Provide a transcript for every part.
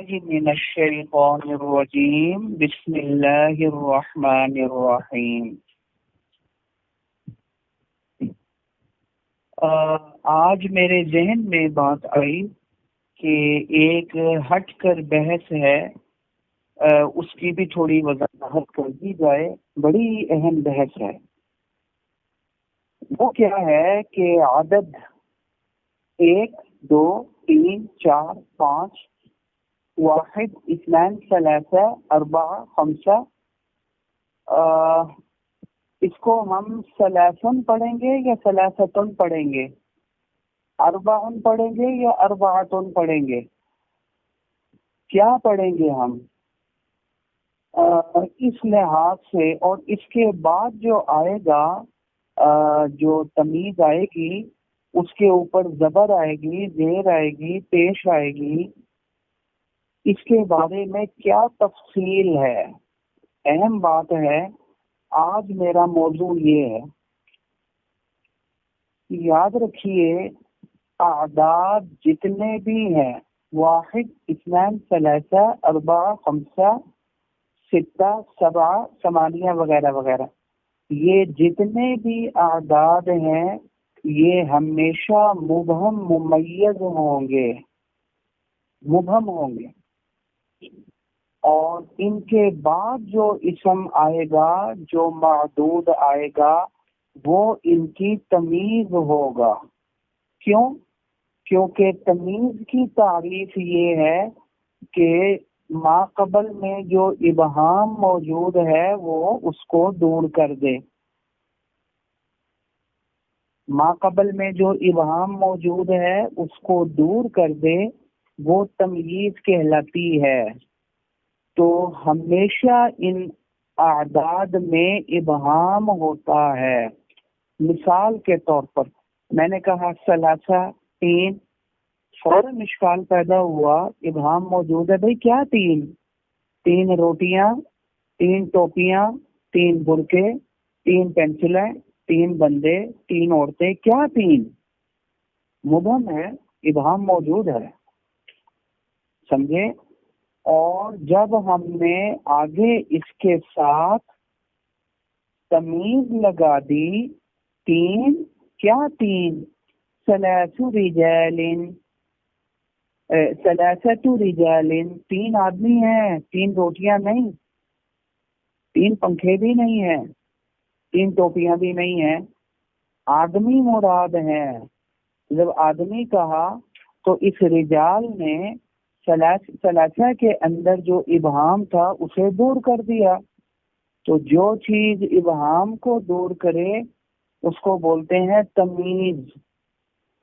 من الشیطان الرجیم بسم اللہ الرحمن الرحیم۔ آج میرے ذہن میں بات آئی کہ ایک ہٹ کر بحث ہے، اس کی بھی تھوڑی وضاحت کر دی جائے۔ بڑی اہم بحث ہے۔ وہ کیا ہے کہ عدد 1 2 3 4 5 1 2 3 4 5 اس کو ہم ثلاثن پڑھیں گے یا ثلاثتن پڑھیں گے، اربعن پڑھیں گے یا اربعتن پڑھیں گے، کیا پڑھیں گے ہم؟ اس لحاظ سے اور اس کے بعد جو آئے گا، جو تمیز آئے گی، اس کے اوپر زبر آئے گی، زیر آئے گی، پیش آئے گی، اس کے بارے میں کیا تفصیل ہے؟ اہم بات ہے۔ آج میرا موضوع یہ ہے، یاد رکھیے اعداد جتنے بھی ہیں، 1 2 3 4 5 6 7 8 وغیرہ وغیرہ، یہ جتنے بھی اعداد ہیں یہ ہمیشہ مبہم ممیز ہوں گے، مبہم ہوں گے، اور ان کے بعد جو اسم آئے گا، جو معدود آئے گا، وہ ان کی تمیز ہوگا۔ کیوں؟ کیونکہ تمیز کی تعریف یہ ہے کہ ما قبل میں جو ابہام موجود ہے وہ اس کو دور کر دے۔ ما قبل میں جو ابہام موجود ہے اس کو دور کر دے، وہ تمیز کہلاتی ہے۔ تو ہمیشہ ان اعداد میں ابہام ہوتا ہے۔ مثال کے طور پر میں نے کہا ثلاثہ 3، فوراً اشکال پیدا ہوا، ابہام موجود ہے، بھئی کیا 3 روٹیاں، 3 ٹوپیاں، 3 برقعے، 3 پینسلیں، 3 بندے، 3 عورتیں، کیا 3؟ مبہم ہے، ابہام موجود ہے، سمجھے؟ اور جب ہم نے آگے اس کے ساتھ تمیز لگا دی 3، کیا 3؟ ثلاث رجال، ثلاثۃ رجال، 3 آدمی ہیں، 3 روٹیاں نہیں، 3 پنکھے بھی نہیں ہیں، 3 ٹوپیاں بھی نہیں ہیں، آدمی مراد ہیں۔ جب آدمی کہا تو اس رجال نے ثلاثہ کے اندر جو ابہام تھا اسے دور کر دیا۔ تو جو چیز ابہام کو دور کرے اس کو بولتے ہیں تمیز۔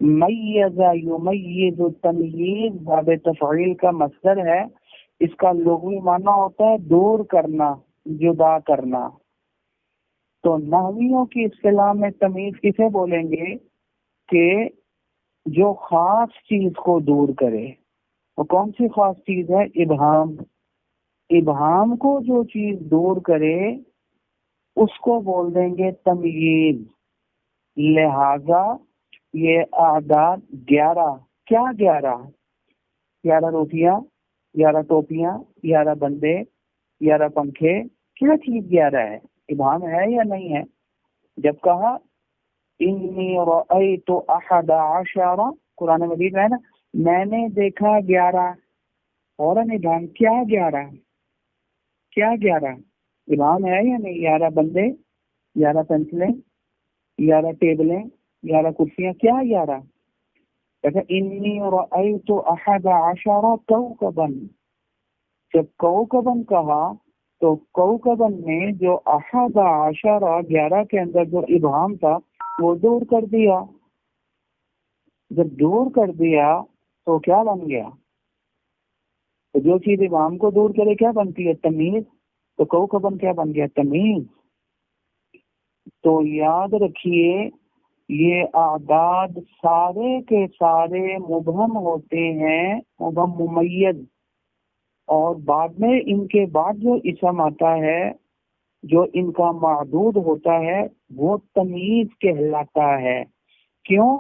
میز یمیز، تمیز باب تفعیل کا مصدر ہے، اس کا لغوی معنی ہوتا ہے دور کرنا، جدا کرنا۔ تو نحویوں کی اصطلاح میں تمیز کسے بولیں گے؟ کہ جو خاص چیز کو دور کرے۔ وہ کون سی خاص چیز ہے؟ ابہام۔ ابہام کو جو چیز دور کرے اس کو بول دیں گے تمیز۔ لہذا یہ اعداد 11، کیا 11 روٹیاں، 11 ٹوپیاں، 11 بندے، 11 پنکھے، کیا چیز 11 ہے؟ ابہام ہے یا نہیں ہے؟ جب کہا انی رأیت 11، قرآن مجید میں ہے نا، میں نے دیکھا 11، فوراً ابہام، کیا 11؟ کیا 11؟ ابہام ہے یا نہیں؟ 11 بندے، 11 پینسلیں، 11 ٹیبلیں، 11 کرسیاں، کیا 11؟ کہتا انی رأیت 11 کوكبا۔ جب کوكبا کہا تو کوكبا میں جو 11 کے اندر جو ابہام تھا وہ دور کر دیا۔ جب دور کر دیا تو کیا بن گیا؟ تو جو چیز ابہام کو دور کرے کیا بنتی ہے؟ تمیز۔ تو کوكبا کیا بن گیا؟ تمیز۔ تو یاد رکھیے یہ اعداد سارے کے سارے مبہم ہوتے ہیں، مبہم ممیز، اور بعد میں ان کے بعد جو اسم آتا ہے، جو ان کا معدود ہوتا ہے، وہ تمیز کہلاتا ہے۔ کیوں؟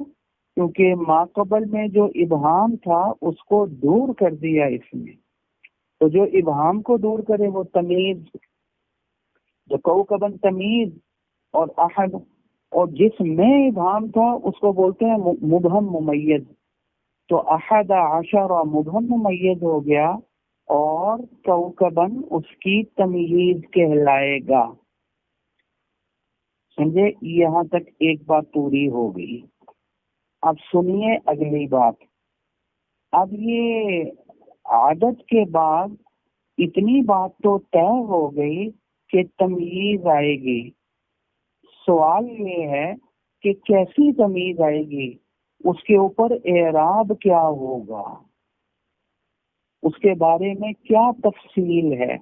کیونکہ ما قبل میں جو ابہام تھا اس کو دور کر دیا اس نے۔ تو جو ابہام کو دور کرے وہ تمیز، جو کوکبن تمیز اور احد، اور جس میں ابہام تھا اس کو بولتے ہیں مبہم ممیز. تو احد عشر مبہم ممیز ہو گیا، اور کوکبن اس کی تمیز کہلائے گا. سمجھے؟ یہاں تک ایک بات پوری ہو گئی. اب سنیے اگلی بات. اب یہ عادت کے بعد اتنی بات تو طے ہو گئی کہ تمیز آئے گی. سوال یہ ہے کہ کیسی تمیز آئے گی، اس کے اوپر اعراب کیا ہوگا، اس کے بارے میں کیا تفصیل ہے.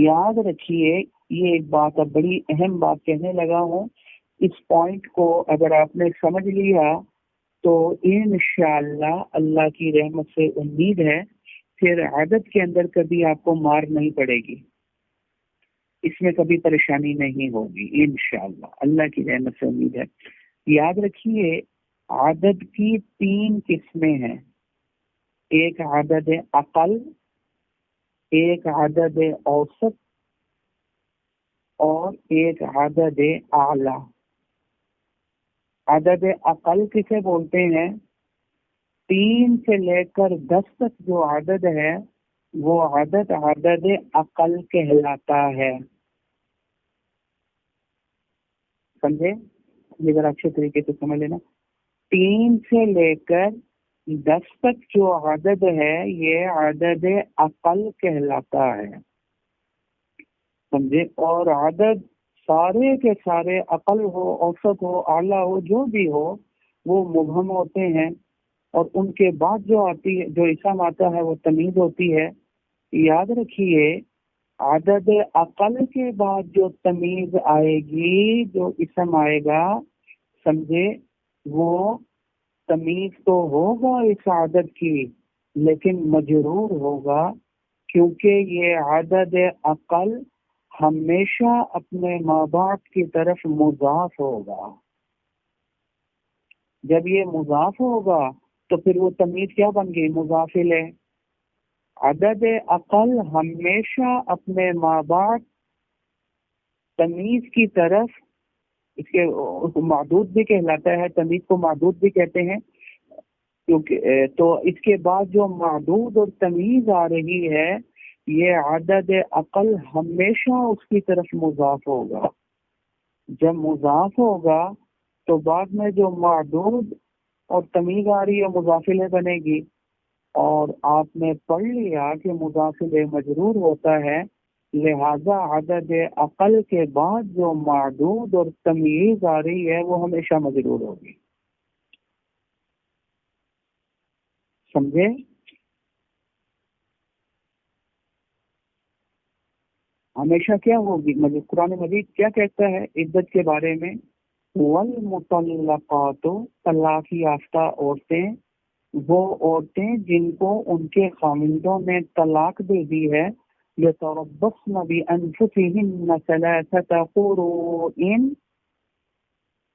یاد رکھیے، یہ ایک بات اب بڑی اہم بات کہنے لگا ہوں. اس پوائنٹ کو اگر آپ نے سمجھ لیا تو انشاءاللہ اللہ کی رحمت سے امید ہے پھر عادت کے اندر کبھی آپ کو مار نہیں پڑے گی، اس میں کبھی پریشانی نہیں ہوگی انشاءاللہ اللہ کی رحمت سے امید ہے. یاد رکھیے، عادت کی 3 قسمیں ہیں. ایک عدد اقل، ایک عدد اوسط، اور ایک عدد اعلی. عدد اقل کسے بولتے ہیں؟ 3 سے لے کر 10 تک جو عدد ہے وہ عدد اقل کہلاتا ہے. سمجھے؟ یہ ذرا اچھے طریقے سے سمجھ لینا. 3 سے لے کر 10 تک جو عدد ہے یہ عدد اقل کہلاتا ہے. سمجھے؟ اور عدد سارے کے سارے اقل ہو، اوسط ہو، اعلیٰ ہو، جو بھی ہو، وہ مبہم ہوتے ہیں. اور ان کے بعد جو آتی ہے، جو اسم آتا ہے، وہ تمیز ہوتی ہے. یاد رکھیے، عدد اقل کے بعد جو تمیز آئے گی، جو اسم آئے گا، سمجھے، وہ تمیز تو ہوگا اس عدد کی لیکن مجرور ہوگا، کیونکہ یہ عدد اقل ہمیشہ اپنے ماں باپ کی طرف مضاف ہوگا. جب یہ مضاف ہوگا تو پھر وہ تمیز کیا بن گئی؟ مضاف الیہ. عدد اقل ہمیشہ اپنے ماں باپ تمیز کی طرف، اس کو معدود بھی کہلاتا ہے، تمیز کو معدود بھی کہتے ہیں، کیونکہ تو اس کے بعد جو معدود اور تمیز آ رہی ہے یہ عدد اقل ہمیشہ اس کی طرف مضاف ہوگا. جب مضاف ہوگا تو بعد میں جو معدود اور تمیز آ رہی ہے مضاف الیہ بنے گی. اور آپ نے پڑھ لیا کہ مضاف الیہ مجرور ہوتا ہے، لہذا عدد اقل کے بعد جو معدود اور تمیز آ رہی ہے وہ ہمیشہ مجرور ہوگی. سمجھے؟ ہمیشہ کیا ہوگی؟ قرآن مجید کیا کہتا ہے عدت کے بارے میں؟ والمطلقات، طلاق یافتہ عورتیں، وہ عورتیں جن کو ان کے خاوندوں نے طلاق دے دی ہے، یتربصن بانفسہن ثلاثۃ قروء،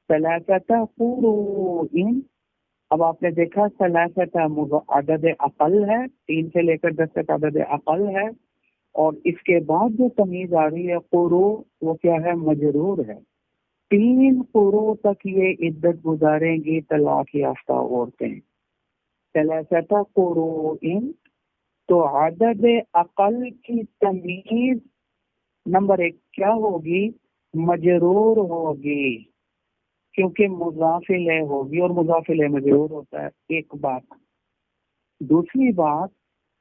ثلاثۃ قروء. اب آپ نے دیکھا ثلاثۃ عدد اقل ہے، 3 سے لے کر 10 تک عدد اقل ہے، اور اس کے بعد جو تمیز آ رہی ہے قروء، وہ کیا ہے؟ مجرور ہے. 3 قروء تک یہ عدت گزاریں گی طلاق یافتہ عورتیں. ثلاثۃ قروء، تو عدد اقل کی تمیز نمبر 1 کیا ہوگی؟ مجرور ہوگی، کیونکہ مضاف الیہ ہوگی، اور مضاف الیہ مجرور ہوتا ہے. ایک بات. دوسری بات،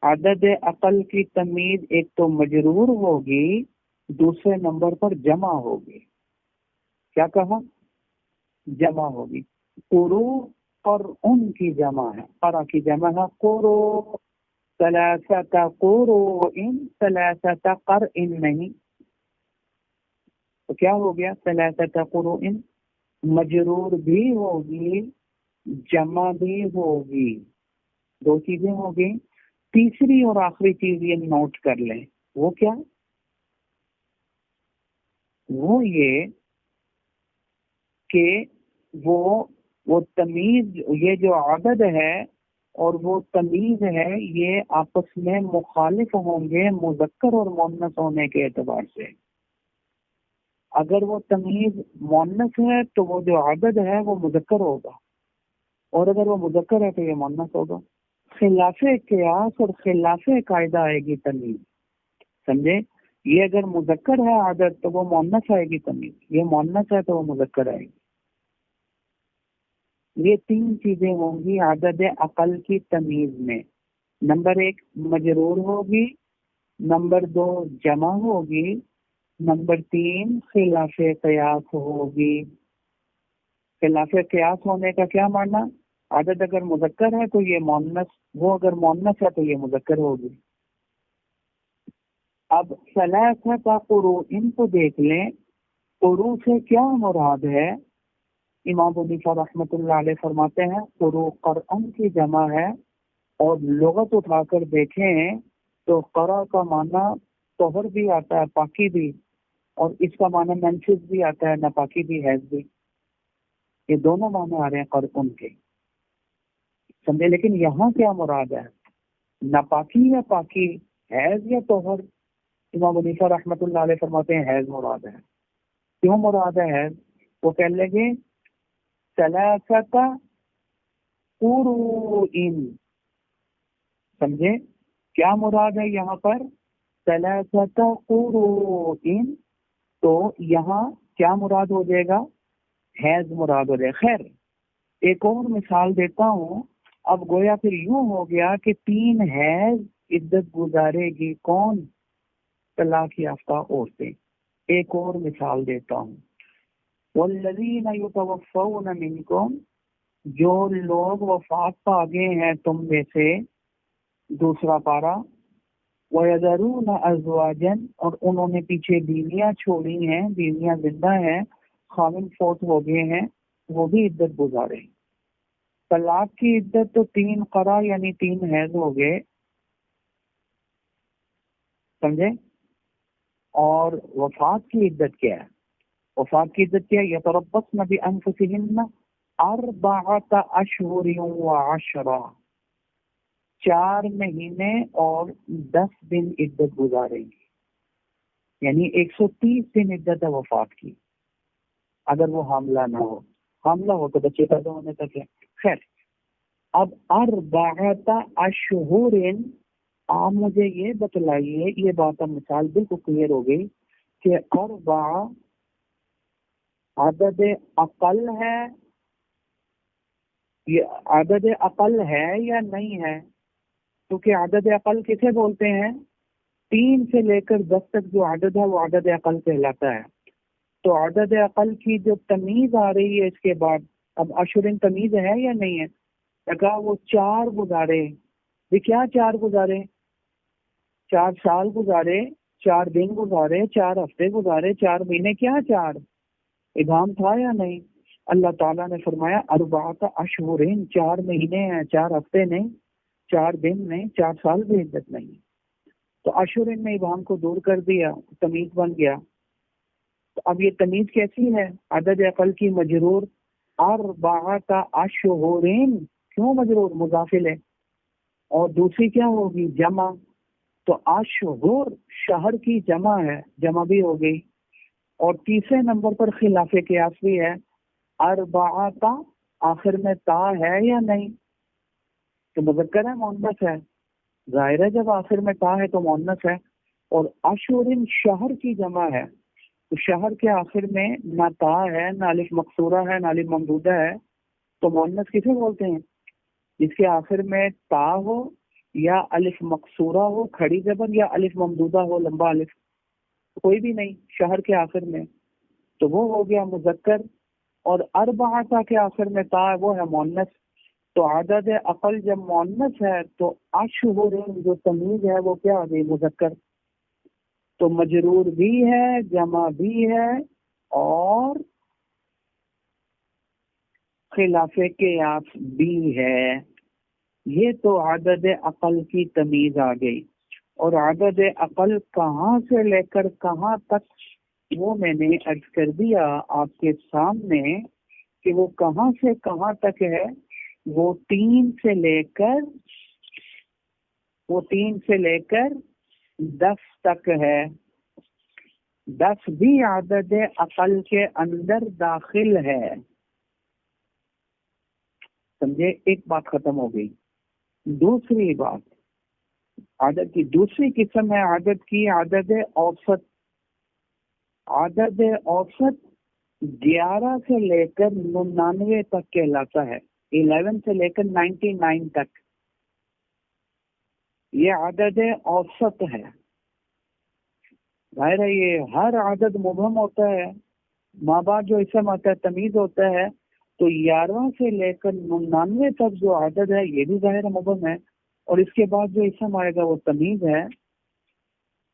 عدد اقل کی تمیز ایک تو مجرور ہوگی، دوسرے نمبر پر جمع ہوگی. کیا کہا؟ جمع ہوگی. قروء اور ان کی جمع ہے، قرا کی جمع ہے قروء. ثلاثۃ قروء، ثلاثۃ قرء نہیں. تو کیا ہو گیا؟ ثلاثۃ قروء مجرور بھی ہوگی، جمع بھی ہوگی، 2 چیزیں ہوگی. تیسری اور آخری چیز یہ نوٹ کر لیں، وہ کیا؟ وہ یہ کہ وہ تمیز، یہ جو عدد ہے اور وہ تمیز ہے یہ آپس میں مخالف ہوں گے مذکر اور مؤنث ہونے کے اعتبار سے. اگر وہ تمیز مؤنث ہے تو وہ جو عدد ہے وہ مذکر ہوگا، اور اگر وہ مذکر ہے تو یہ مؤنث ہوگا. خلاف قیاس اور خلاف قاعدہ آئے گی تمیز. سمجھے؟ یہ اگر مذکر ہے عدد تو وہ مؤنث آئے گی تمیز، یہ مؤنث ہے تو وہ مذکر آئے گی. یہ تین چیزیں ہوں گی عدد اقل کی تمیز میں. نمبر 1 مجرور ہوگی، نمبر 2 جمع ہوگی، نمبر 3 خلاف قیاس ہوگی. خلاف قیاس ہونے کا کیا معنی؟ عدد اگر مذکر ہے تو یہ مؤنث، وہ اگر مؤنث ہے تو یہ مذکر ہوگی. اب ثلاثہ قروء ان کو دیکھ لیں. قروء سے کیا مراد ہے؟ امام ابو حنیفہ رحمۃ اللہ علیہ فرماتے ہیں قروء قرآن کی جمع ہے، اور لغت اٹھا کر دیکھیں تو قرأ کا معنی طہر بھی آتا ہے، پاکی بھی، اور اس کا معنی منفذ بھی آتا ہے، ناپاکی بھی، حیض بھی. یہ دونوں معنی آ رہے ہیں قرآن کے، سمجھے؟ لیکن یہاں کیا مراد ہے؟ ناپاکی یا پاکی، حیض یا طہر؟ امام ابو حنیفہ رحمۃ اللہ علیہ فرماتے ہیں حیض مراد ہے. کیوں مراد ہے حیض؟ وہ کہنے لگے ثلاثہ قروء، سمجھے کیا مراد ہے یہاں پر؟ ثلاثہ قروء، تو یہاں کیا مراد ہو جائے گا؟ حیض مراد ہو جائے. خیر ایک اور مثال دیتا ہوں. اب گویا پھر یوں ہو گیا کہ 3 حیض عدت گزارے گی کون؟ طلاق یافتہ عورتیں. ایک اور مثال دیتا ہوں. والذین یتوفون منکم، جو لوگ وفات پا گئے ہیں تم میں سے، دوسرا پارہ. وَيَذَرُونَ أَزْوَاجًا، اور انہوں نے پیچھے بیویاں چھوڑی ہیں، بیویاں زندہ ہیں، خاوند فوت ہو گئے ہیں، وہ بھی عدت گزارے. طلاق کی عدت تو 3 قرا یعنی 3 حیض ہو گئے، سمجھے؟ اور وفات کی عدت کیا ہے؟ وفات کی عدت کیا ہے؟ یتربصن بانفسہن 4 اشہر و10، 4 مہینے اور 10 دن عدت گزاریں گی، یعنی 130 دن عدت ہے وفات کی، اگر وہ حاملہ نہ ہو. حاملہ ہو تو بچے پیدا ہونے تک ہے. خیر اب 4 اشہر، آپ مجھے یہ بتلائیے، یہ بات اب مثال بالکل کلیئر ہو گئی کہ 4 عدد اقل ہے، یہ عدد اقل ہے یا نہیں ہے؟ کیونکہ عدد اقل کسے بولتے ہیں؟ 3 سے لے کر 10 تک جو عدد ہے وہ عدد اقل کہلاتا ہے. تو عدد اقل کی جو تمیز آ رہی ہے اس کے بعد، اب اشہرن تمیز ہے یا نہیں ہے؟ کہا وہ 4 گزارے. یہ کیا 4 گزارے؟ 4 سال گزارے، 4 دن گزارے، 4 ہفتے گزارے، 4 مہینے. کیا 4 ابہام تھا یا نہیں؟ اللہ تعالیٰ نے فرمایا 4 اشہرین، 4 مہینے ہیں، 4 ہفتے نہیں، 4 دن نہیں، 4 سال بھی عدت نہیں. تو اشہرین نے ابہام کو دور کر دیا، تمیز بن گیا. تو اب یہ تمیز کیسی ہے؟ عدد اقل کی مجرور 4 اشہرین. کیوں مجرور؟ مضافل ہے. اور دوسری کیا ہوگی؟ جمع. تو اشہر شہر کی جمع ہے، جمع بھی ہو گئی. اور تیسرے نمبر پر خلاف قیاس بھی ہے. 4 آخر میں تا ہے یا نہیں؟ تو مذکر ہے مؤنث ہے؟ ظاہر ہے جب آخر میں تا ہے تو مؤنث ہے. اور اشہرین شہر کی جمع ہے، تو شہر کے آخر میں نہ تا ہے، نہ الف مقصورہ ہے، نہ الف ممدودہ ہے. تو مؤنث کسے بولتے ہیں؟ جس کے آخر میں تا ہو، یا الف مقصورہ ہو کھڑی زبر، یا الف ممدودہ ہو لمبا الف. کوئی بھی نہیں شہر کے آخر میں، تو وہ ہو گیا مذکر. اور 4 کے آخر میں تا ہے، وہ ہے مؤنث. تو عدد اقل جب مؤنث ہے تو اشہر جو تمیز ہے وہ کیا ہو گئی؟ مذکر. تو مجرور بھی ہے، جمع بھی ہے، اور خلاف قیاس بھی ہے. یہ تو عدد اقل کی تمیز آ گئی. اور عدد اقل کہاں سے لے کر کہاں تک وہ میں نے عرض کر دیا آپ کے سامنے کہ وہ کہاں سے کہاں تک ہے. وہ تین سے لے کر 10 تک ہے. 10 بھی عدد اقل کے اندر داخل ہے. سمجھے؟ ایک بات ختم ہو گئی. دوسری بات، عدد کی دوسری قسم ہے عدد کی عدد اوسط. عدد اوسط 11 سے لے کر 99 تک کہلاتا ہے. 11 سے لے کر 99 تک یہ عدد اوسط ہے. ظاہر ہے یہ ہر عدد مبہم ہوتا ہے، ماں بعد جو اسم آتا ہے تمیز ہوتا ہے، تو 11 سے لے کر 99 تک جو عدد ہے یہ بھی ظاہر مبہم ہے، اور اس کے بعد جو اسم آئے گا وہ تمیز ہے.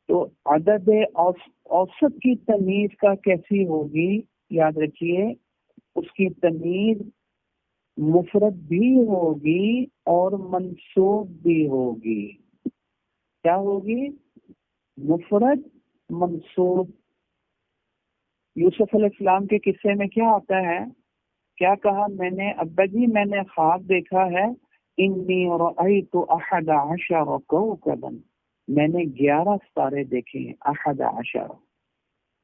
تو عدد اوسط کی تمیز کا کیسی ہوگی؟ یاد رکھیے، اس کی تمیز مفرد بھی ہوگی اور منصوب بھی ہوگی. کیا ہوگی؟ مفرد، منصوب. یوسف علیہ السلام کے قصے میں کیا آتا ہے؟ کیا کہا؟ میں نے ابا جی میں نے خواب دیکھا ہے، انی رأیت 11 کوکبا، میں نے 11 ستارے دیکھے ہیں. 11.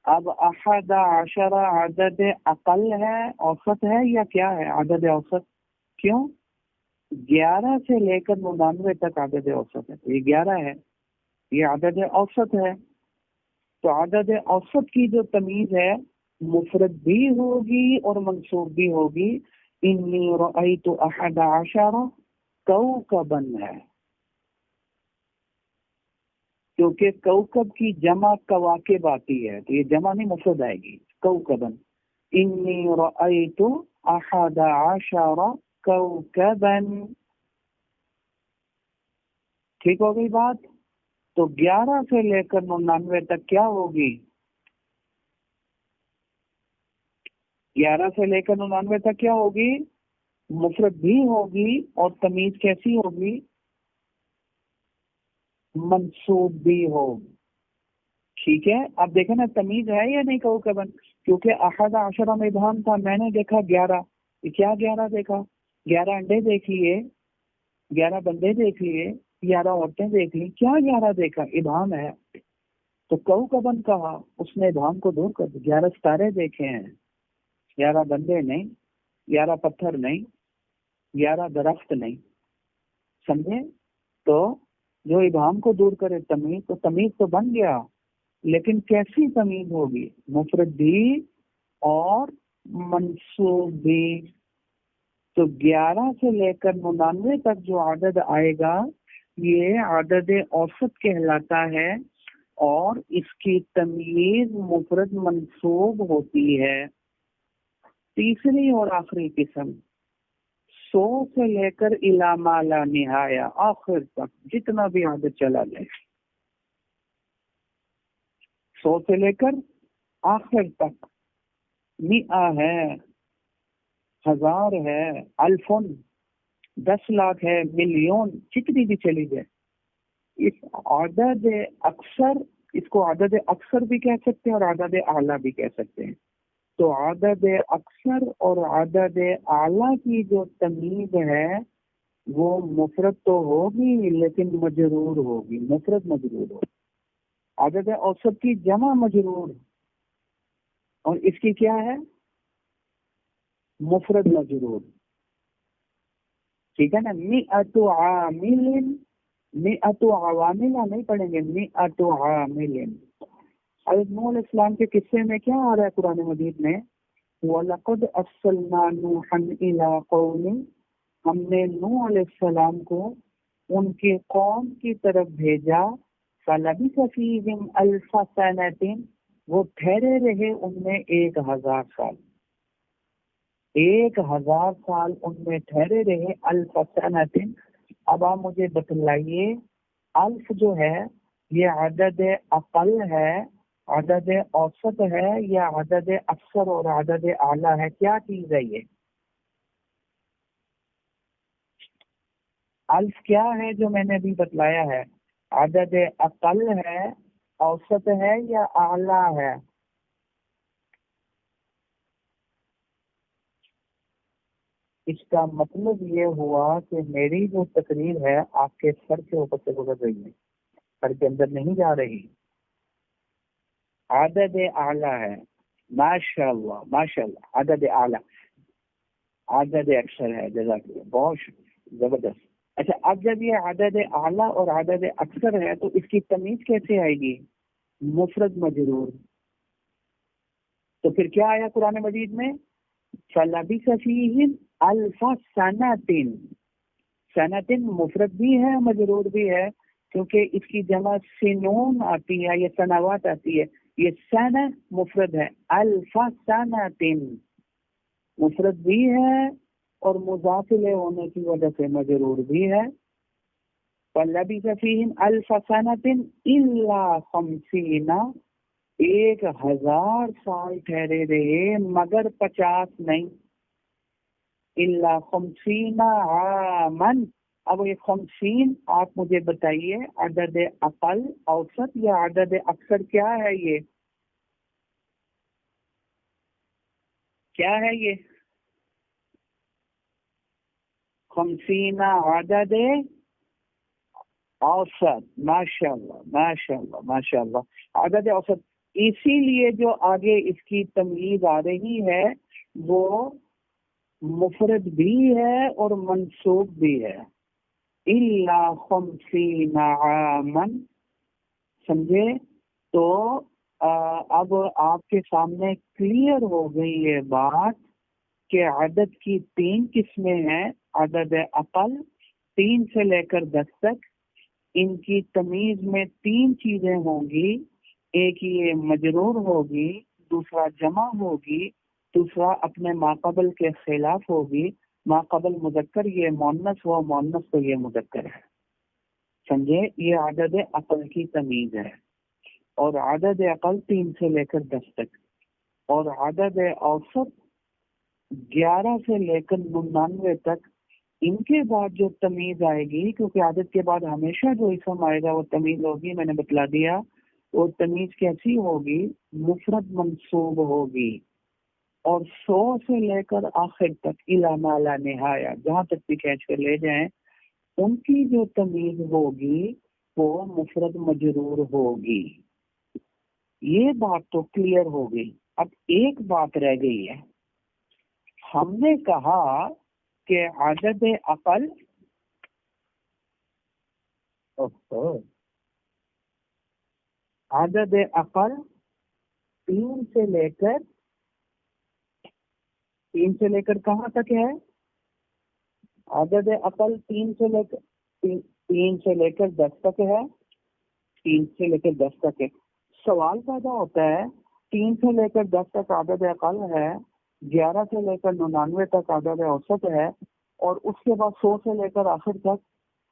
اب 11 عدد اقل ہے، اوسط ہے یا کیا ہے؟ عدد اوسط. کیوں؟ 11 سے لے کر 99 تک عدد اوسط ہے، تو یہ 11 ہے، یہ عدد اوسط ہے. تو عدد اوسط کی جو تمیز ہے مفرد بھی ہوگی اور منصوب بھی ہوگی. انی رأیت 11 کوکبا ہے، کیونکہ کوکب کی جمع کواکب آتی ہے، تو یہ جمع نہیں مفرد آئے گی. کوکبا، انی رأیت 11 کوکبا. ٹھیک ہو گئی بات؟ تو 11 سے لے کر 99 تک کیا ہوگی؟ 11 سے لے کر 99 تک کیا ہوگی؟ مفرد بھی ہوگی اور تمیز کیسی ہوگی؟ منصوب بھی ہوگی. ٹھیک ہے، اب دیکھیں نا تمیز ہے یا نہیں کوکبن، کیونکہ 11 میں ابہام تھا. میں نے دیکھا 11، یہ کیا 11 دیکھا؟ 11 انڈے دیکھ لیے، 11 بندے دیکھ لیے، 11 عورتیں دیکھ لی، کیا 11 دیکھا؟ ابہام ہے. تو کوکبن کہا، اس نے ابہام کو دور کر دیا. 11 ستارے دیکھے ہیں، 11 بندے نہیں، 11 پتھر نہیں، 11 درخت نہیں. سمجھے؟ تو جو ابہام کو دور کرے تمیز، تو تمیز تو بن گیا، لیکن کیسی تمیز ہوگی؟ مفرد بھی اور منصوب بھی. تو 11 سے لے کر 99 تک جو عدد آئے گا یہ عدد اوسط کہلاتا ہے، اور اس کی تمیز مفرد منصوب ہوتی ہے. تیسری اور آخری قسم، 100 سے لے کر الی ما لا نہایہ، آخر تک جتنا بھی عدد چلا جائے، 100 سے لے کر آخر تک. 100 ہے، 1000 ہے، الفن 10 لاکھ ہے، ملین، جتنی بھی چلی جائے. اس عدد اکثر، اس کو عدد اکثر بھی کہہ سکتے ہیں اور عدد اعلیٰ بھی کہہ سکتے ہیں. تو عدد اکثر اور عدد اعلیٰ کی جو تمیز ہے وہ مفرد تو ہوگی لیکن مجرور ہوگی، مفرد مجرور ہوگی. عدد اوسط کی جمع مجرور، اور اس کی کیا ہے؟ مفرد مجرور. ٹھیک ہے نا؟ 100 عامل، 100 عوامل نہیں پڑھیں گے، 100 عامل. حضرت نوح علیہ السلام کے قصے میں کیا آ رہا ہے قرآن مجید میں؟ وَلَقَدْ أَرْسَلْنَا نُوحًا إِلَىٰ قَوْمِهِ، ہم نے نوح علیہ السلام کو ان کی قوم کی طرف بھیجا. فَلَبِثَ فِيهِمْ أَلْفَ سَنَةٍ، وہ ٹھہرے رہے ان میں 1000 سال. 1000 سال ان میں ٹھہرے رہے. الف سنۃ. اب آپ مجھے بتلائیے، الف جو ہے یہ عدد اقل ہے، عدد اوسط ہے، یا عدد اکثر اور عدد اعلیٰ ہے؟ کیا چیز ہے یہ؟ الف کیا ہے جو میں نے ابھی بتلایا ہے؟ عدد اقل ہے، اوسط ہے، یا اعلیٰ ہے؟ اس کا مطلب یہ ہوا کہ میری جو تقریر ہے آپ کے سر کے اوپر سے گزر رہی ہے، سر کے اندر نہیں جا رہی. عدد اعلیٰ ہے. ماشاء اللہ ماشاء اللہ، عدد اعلیٰ، عدد اکثر ہے. جزاک اللہ، بہت زبردست. اچھا، اب جب یہ عدد اعلیٰ اور عدد اکثر ہے تو اس کی تمیز کیسے آئے گی؟ مفرد مجرور. تو پھر کیا آیا قرآن مجید میں؟ فَلَبِثَ فِيهِمْ أَلْفَ سَنَةٍ. سنتن مفرد بھی ہے مجرور بھی ہے، کیونکہ اس کی جمع سنون آتی ہے یا سنوات آتی ہے. یہ سنہ مفرد ہے، الف سنتن مفرد بھی ہے اور مضاف الیہ ہونے کی وجہ سے مجرور بھی ہے. فَلَبِثَ فِيهِمْ أَلْفَ سَنَةٍ إِلَّا 50، 1000 سال ٹھہرے رہے مگر 50 نہیں. إِلَّا 50 عَامًا. اب یہ 50 آپ مجھے بتائیے عدد اقل اوسط یا عدد اکثر کیا ہے؟ یہ کیا ہے؟ یہ 50 عدد اوسط. ماشاء اللہ ماشاء اللہ ماشاء اللہ، عدد اوسط. اسی لیے جو آگے اس کی تمیز آ رہی ہے وہ مفرد بھی ہے اور منصوب بھی ہے. الا 50 عاما. سمجھے؟ تو اب آپ کے سامنے کلیئر ہو گئی یہ بات کہ عدد کی 3 قسمیں ہیں. عدد اقل 3 سے لے کر 10 تک. ان کی تمیز میں 3 چیزیں ہوں گی. ایک یہ مجرور ہوگی، دوسرا جمع ہوگی، دوسرا اپنے ماقبل کے خلاف ہوگی. ماقبل مذکر یہ مؤنث ہو، مؤنث تو یہ مذکر ہے. سمجھے؟ یہ عدد اقل کی تمیز ہے. اور عدد اقل 3 سے لے کر 10 تک. اور عدد اوسط 11 سے لے کر 99 تک. ان کے بعد جو تمیز آئے گی، کیونکہ عدد کے بعد ہمیشہ جو اسم آئے گا وہ تمیز ہوگی، میں نے بتلا دیا. وہ تمیز کیسی ہوگی؟ مفرد منصوب ہوگی. اور 100 سے لے کر آخر تک الی ما لا نہایہ، جہاں تک بھی کھینچ کر لے جائیں، ان کی جو تمیز ہوگی وہ مفرد مجرور ہوگی. یہ بات تو کلیئر ہو گئی. اب ایک بات رہ گئی ہے. ہم نے کہا کہ عدد اقل عدد اقل 3 سے لے کر کہاں تک ہے؟ عدد اقل 3 سے لے کر 10 تک ہے. 3 سے لے کر 10 تک ہے. سوال پیدا ہوتا ہے 3 سے لے کر 10 تک عدد اقل ہے، 11 سے لے کر 99 تک عدد اوسط ہے، اور اس کے بعد 100 سے لے کر آخر تک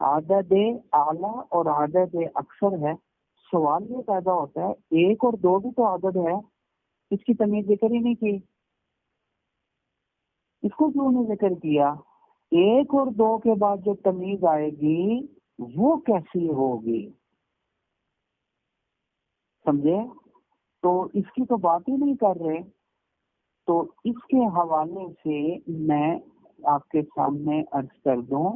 عدد اعلیٰ اور عدد اکثر ہے. سوال یہ پیدا ہوتا ہے 1 اور 2 بھی تو عدد ہے، اس کی تمیز ذکر ہی نہیں کی. اس کو کیوں نہیں ذکر کیا؟ 1 اور 2 کے بعد جو تمیز آئے گی وہ کیسی ہوگی؟ سمجھے؟ تو اس کی تو بات ہی نہیں کر رہے. تو اس کے حوالے سے میں آپ کے سامنے عرض کر دوں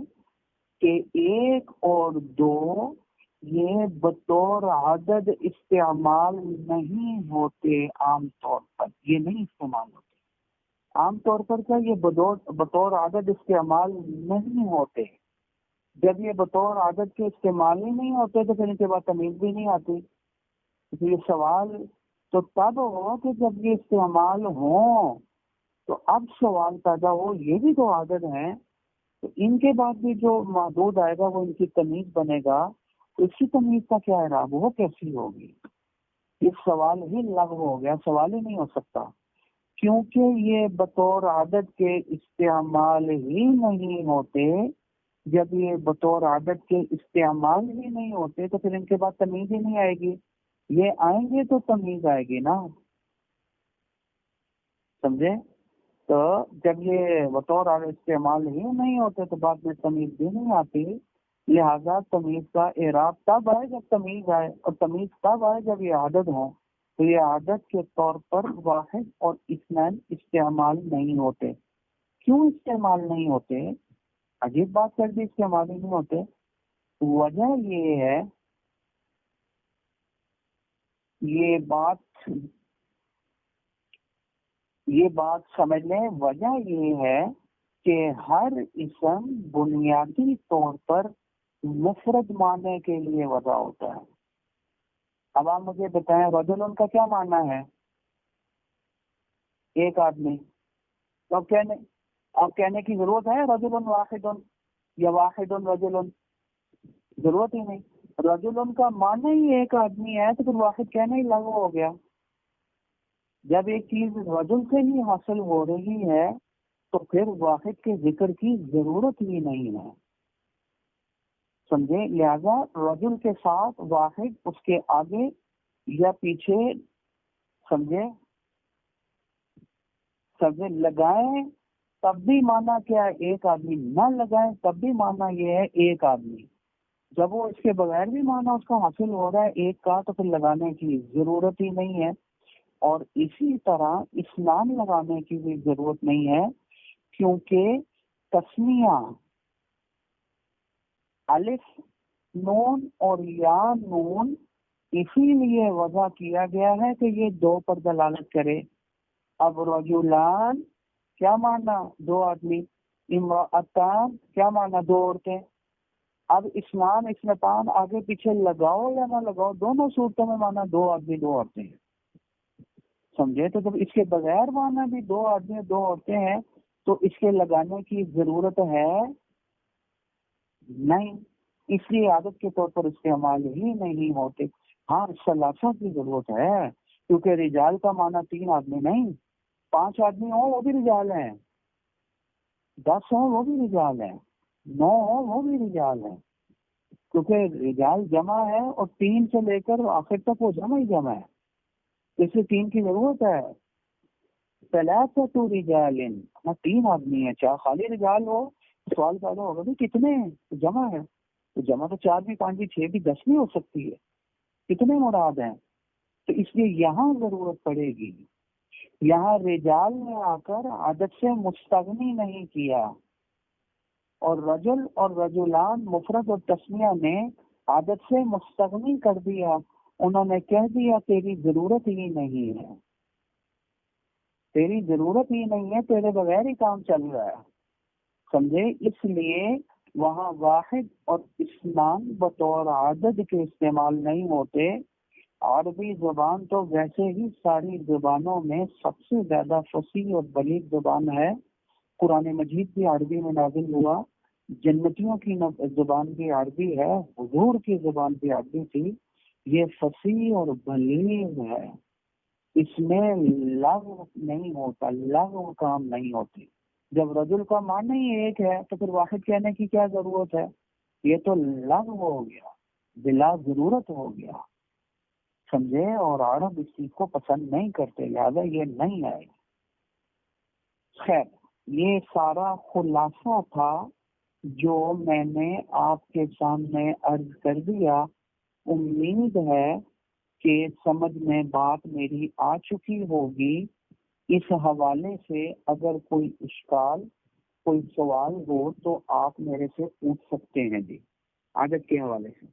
کہ 1 اور 2 یہ بطور عدد استعمال نہیں ہوتے. عام طور پر یہ نہیں استعمال ہوتے. عام طور پر کیا یہ بطور عدد استعمال نہیں ہوتے. جب یہ بطور عدد کے استعمال ہی نہیں ہوتے تو پھر ان کے بعد تمیز بھی نہیں آتی. یہ سوال تو تب ہو کہ جب یہ استعمال ہوں. تو اب سوال پیدا ہو یہ بھی تو عدد ہیں، تو ان کے بعد بھی جو معدود آئے گا وہ ان کی تمیز بنے گا. تو اس کی تمیز کا کیا ہے؟ وہ کیسی ہوگی؟ یہ سوال ہی لغو ہو گیا، سوال ہی نہیں ہو سکتا، کیونکہ یہ بطور عدد کے استعمال ہی نہیں ہوتے. جب یہ بطور عدد کے استعمال ہی نہیں ہوتے تو پھر ان کے بعد تمیز ہی نہیں آئے گی. یہ آئیں گے تو تمیز آئے گی نا. سمجھے؟ تو جب یہ بطور عدد استعمال ہی نہیں ہوتے تو بعد میں تمیز بھی نہیں آتی. لہذا تمیز کا اعراب تب آئے جب تمیز آئے، اور تمیز تب آئے جب یہ عدد ہوں. تو یہ عدد کے طور پر واحد اور اثنین استعمال نہیں ہوتے. کیوں استعمال نہیں ہوتے؟ عجیب بات کر دی، استعمال ہی نہیں ہوتے۔ وجہ یہ ہے، یہ بات سمجھ لیں، وجہ یہ ہے کہ ہر اسم بنیادی طور پر مفرد معنی کے لیے وضع ہوتا ہے۔ اب آپ مجھے بتائیں رجل کا کیا معنی ہے؟ ایک آدمی۔ تو اب کہنے کی ضرورت ہے رجل واحد یا واحد رجل؟ ضرورت ہی نہیں۔ رجل کا معنی ہی ایک آدمی ہے تو پھر واحد کہنا ہی لاگو ہو گیا۔ جب ایک چیز رجل سے ہی حاصل ہو رہی ہے تو پھر واحد کے ذکر کی ضرورت ہی نہیں ہے، سمجھے؟ لہذا رجل کے ساتھ واحد اس کے آگے یا پیچھے، سمجھے لگائیں تب بھی معنی کیا ہے؟ ایک آدمی، نہ لگائیں تب بھی معنی یہ ہے ایک آدمی۔ جب وہ اس کے بغیر بھی معنی اس کا حاصل ہو رہا ہے ایک کا، تو پھر لگانے کی ضرورت ہی نہیں ہے۔ اور اسی طرح اسنان لگانے کی بھی ضرورت نہیں ہے، کیونکہ تسمیہ الف نون اور یا نون اسی لیے وضع کیا گیا ہے کہ یہ دو پر دلالت کرے۔ اب رجلان کیا معنی؟ دو آدمی۔ امرأتان کیا معنی؟ دو عورتیں۔ اب اسنان اسنتان آگے پیچھے لگاؤ یا نہ لگاؤ، دونوں صورتوں میں معنی دو آدمی دو عورتیں ہیں، سمجھے؟ تو جب اس کے بغیر معنی بھی دو آدمی دو عورتیں ہیں تو اس کے لگانے کی ضرورت ہے نہیں، اس لیے عادت کے طور پر استعمال ہی نہیں ہوتے۔ ہاں ثلاثہ کی ضرورت ہے، کیونکہ رجال کا معنی تین آدمی نہیں، 5 آدمی ہوں وہ بھی رجال ہیں، 10 ہوں وہ بھی رجال ہیں، 9 ہوں وہ بھی رجال ہیں، کیونکہ رجال جمع ہے اور 3 سے لے کر آخر تک وہ جمع ہی جمع ہے، اس لیے 3 کی ضرورت ہے۔ ثلاثۃ رجال، ہاں 3 آدمی ہیں، چاہے خالی رجال ہو سوال پیدا ہوگا بھی کتنے ہیں، تو جمع ہے، تو جمع تو 4 بھی 5 بھی 6 بھی 10 بھی ہو سکتی ہے، کتنے مراد ہیں؟ تو اس لیے یہاں ضرورت پڑے گی، یہاں رجال نے آ کر عدد سے مستغنی نہیں کیا، اور رجل اور رجلان مفرد اور تسمیہ نے عدد سے مستغنی کر دیا، انہوں نے کہہ دیا تیری ضرورت ہی نہیں ہے، تیری ضرورت ہی نہیں ہے، تیرے بغیر ہی کام چل رہا ہے، سمجھے؟ اس لیے وہاں واحد اور اثنان بطور عدد کے استعمال نہیں ہوتے۔ عربی زبان تو ویسے ہی ساری زبانوں میں سب سے زیادہ فصیح اور بلیغ زبان ہے، قرآن مجید بھی عربی میں نازل ہوا، جنتیوں کی زبان بھی عربی ہے، حضور کی زبان بھی عربی تھی، یہ فصیح اور بلیغ ہے، اس میں لغو نہیں ہوتا، لغو کام نہیں ہوتی۔ جب رجل کا معنی ہی ایک ہے تو پھر واحد کہنے کی کیا ضرورت ہے؟ یہ تو لغو ہو گیا، بلا ضرورت ہو گیا، سمجھے؟ اور عرب اس چیز کو پسند نہیں کرتے، لہذا یہ نہیں آئے۔ خیر، یہ سارا خلاصہ تھا جو میں نے آپ کے سامنے عرض کر دیا۔ امید ہے کہ سمجھ میں بات میری آ چکی ہوگی۔ اس حوالے سے اگر کوئی اشکال، کوئی سوال ہو تو آپ میرے سے پوچھ سکتے ہیں جی، عادت کے حوالے سے۔